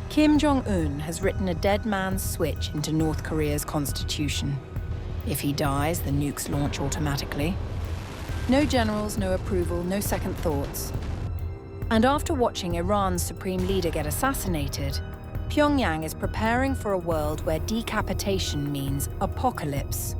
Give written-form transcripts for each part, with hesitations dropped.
Kim Jong-un has written a dead man's switch into North Korea's constitution. If he dies, the nukes launch automatically. No generals, no approval, no second thoughts. And after watching Iran's supreme leader get assassinated, Pyongyang is preparing for a world where decapitation means apocalypse.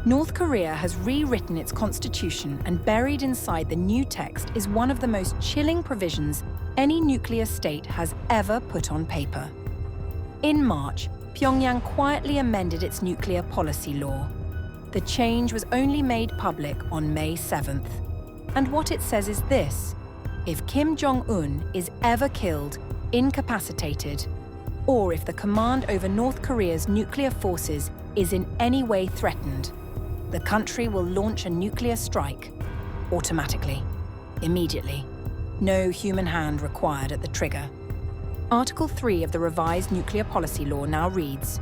North Korea has rewritten its constitution, and buried inside the new text is one of the most chilling provisions any nuclear state has ever put on paper. In March, Pyongyang quietly amended its nuclear policy law. The change was only made public on May 7th. And what it says is this: if Kim Jong-un is ever killed, incapacitated, or if the command over North Korea's nuclear forces is in any way threatened, the country will launch a nuclear strike, automatically, immediately. No human hand required at the trigger. Article 3 of the revised nuclear policy law now reads: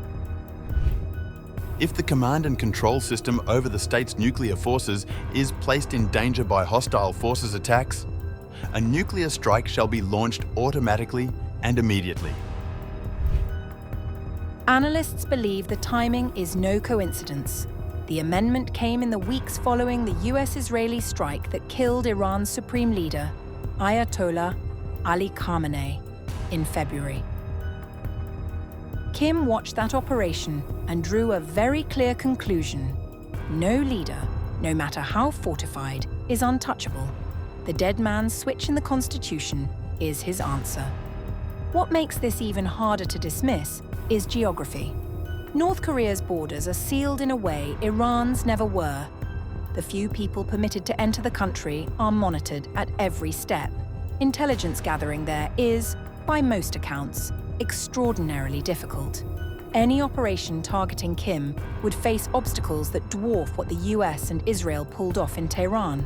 if the command and control system over the state's nuclear forces is placed in danger by hostile forces' attacks, a nuclear strike shall be launched automatically and immediately. Analysts believe the timing is no coincidence. The amendment came in the weeks following the US-Israeli strike that killed Iran's supreme leader, Ayatollah Ali Khamenei, in February. Kim watched that operation and drew a very clear conclusion. No leader, no matter how fortified, is untouchable. The dead man's switch in the constitution is his answer. What makes this even harder to dismiss is geography. North Korea's borders are sealed in a way Iran's never were. The few people permitted to enter the country are monitored at every step. Intelligence gathering there is, by most accounts, extraordinarily difficult. Any operation targeting Kim would face obstacles that dwarf what the US and Israel pulled off in Tehran.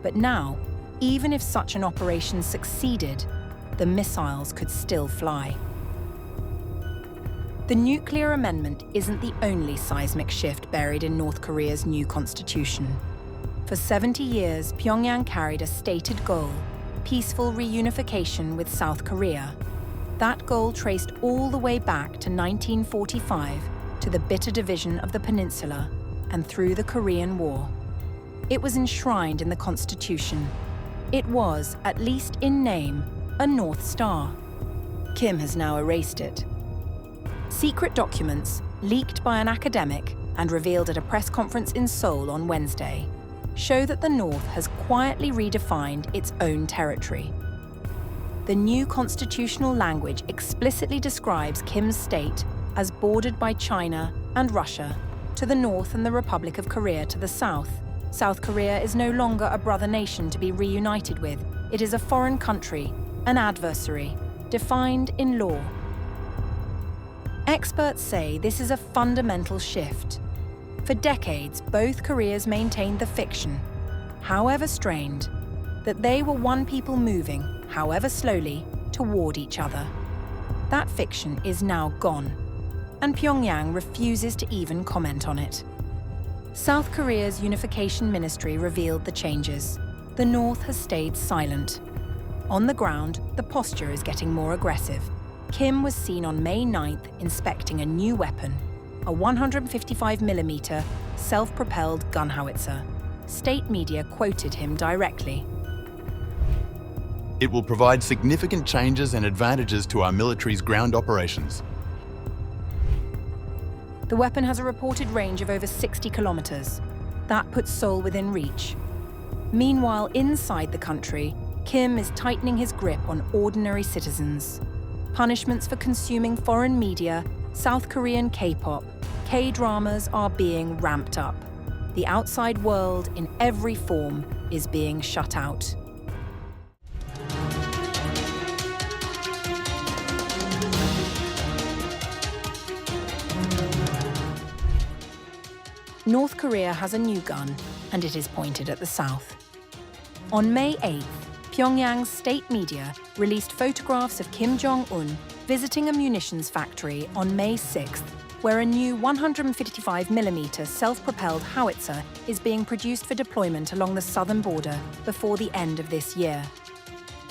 But now, even if such an operation succeeded, the missiles could still fly. The nuclear amendment isn't the only seismic shift buried in North Korea's new constitution. For 70 years, Pyongyang carried a stated goal: peaceful reunification with South Korea. That goal traced all the way back to 1945, to the bitter division of the peninsula, and through the Korean War. It was enshrined in the constitution. It was, at least in name, a North Star. Kim has now erased it. Secret documents, leaked by an academic and revealed at a press conference in Seoul on Wednesday, show that the North has quietly redefined its own territory. The new constitutional language explicitly describes Kim's state as bordered by China and Russia to the north and the Republic of Korea to the south. South Korea is no longer a brother nation to be reunited with. It is a foreign country, an adversary, defined in law. Experts say this is a fundamental shift. For decades, both Koreas maintained the fiction, however strained, that they were one people moving, however slowly, toward each other. That fiction is now gone, and Pyongyang refuses to even comment on it. South Korea's unification ministry revealed the changes. The North has stayed silent. On the ground, the posture is getting more aggressive. Kim was seen on May 9th inspecting a new weapon, a 155mm self-propelled gun howitzer. State media quoted him directly. It will provide significant changes and advantages to our military's ground operations. The weapon has a reported range of over 60 kilometers. That puts Seoul within reach. Meanwhile, inside the country, Kim is tightening his grip on ordinary citizens. Punishments for consuming foreign media, South Korean K-pop, K-dramas are being ramped up. The outside world, in every form, is being shut out. North Korea has a new gun, and it is pointed at the south. On May 8th, Pyongyang's state media released photographs of Kim Jong-un visiting a munitions factory on May 6th where a new 155mm self-propelled howitzer is being produced for deployment along the southern border before the end of this year.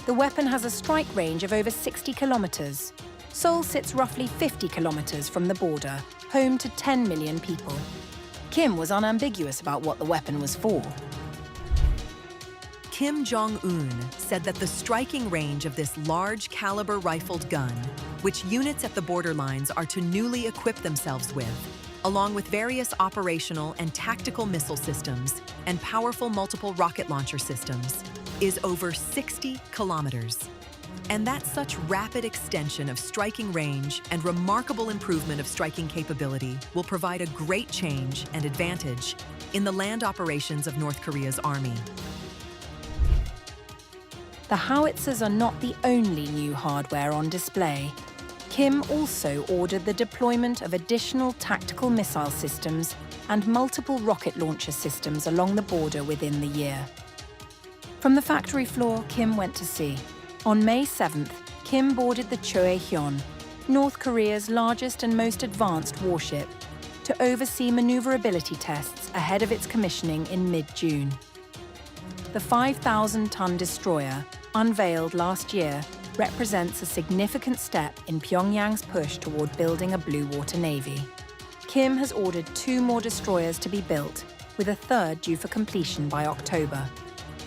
The weapon has a strike range of over 60 kilometers. Seoul sits roughly 50 kilometers from the border, home to 10 million people. Kim was unambiguous about what the weapon was for. Kim Jong-un said that the striking range of this large-caliber rifled gun, which units at the border lines are to newly equip themselves with, along with various operational and tactical missile systems and powerful multiple rocket launcher systems, is over 60 kilometers. And that such rapid extension of striking range and remarkable improvement of striking capability will provide a great change and advantage in the land operations of North Korea's army. The howitzers are not the only new hardware on display. Kim also ordered the deployment of additional tactical missile systems and multiple rocket launcher systems along the border within the year. From the factory floor, Kim went to see. On May 7th, Kim boarded the Choe-hyun, North Korea's largest and most advanced warship, to oversee maneuverability tests ahead of its commissioning in mid-June. The 5,000-ton destroyer, unveiled last year, represents a significant step in Pyongyang's push toward building a blue water navy. Kim has ordered 2 more destroyers to be built, with a third due for completion by October.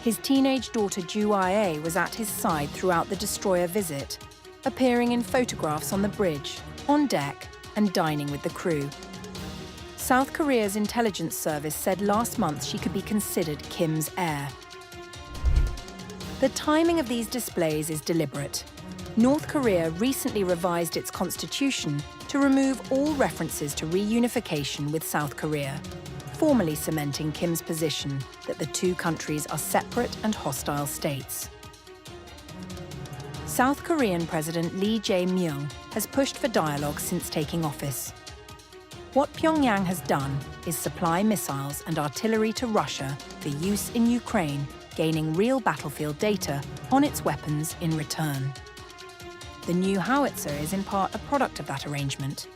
His teenage daughter Ju Ae was at his side throughout the destroyer visit, appearing in photographs on the bridge, on deck, and dining with the crew. South Korea's intelligence service said last month she could be considered Kim's heir. The timing of these displays is deliberate. North Korea recently revised its constitution to remove all references to reunification with South Korea, formally cementing Kim's position that the two countries are separate and hostile states. South Korean President Lee Jae-myung has pushed for dialogue since taking office. What Pyongyang has done is supply missiles and artillery to Russia for use in Ukraine, gaining real battlefield data on its weapons in return. The new howitzer is in part a product of that arrangement,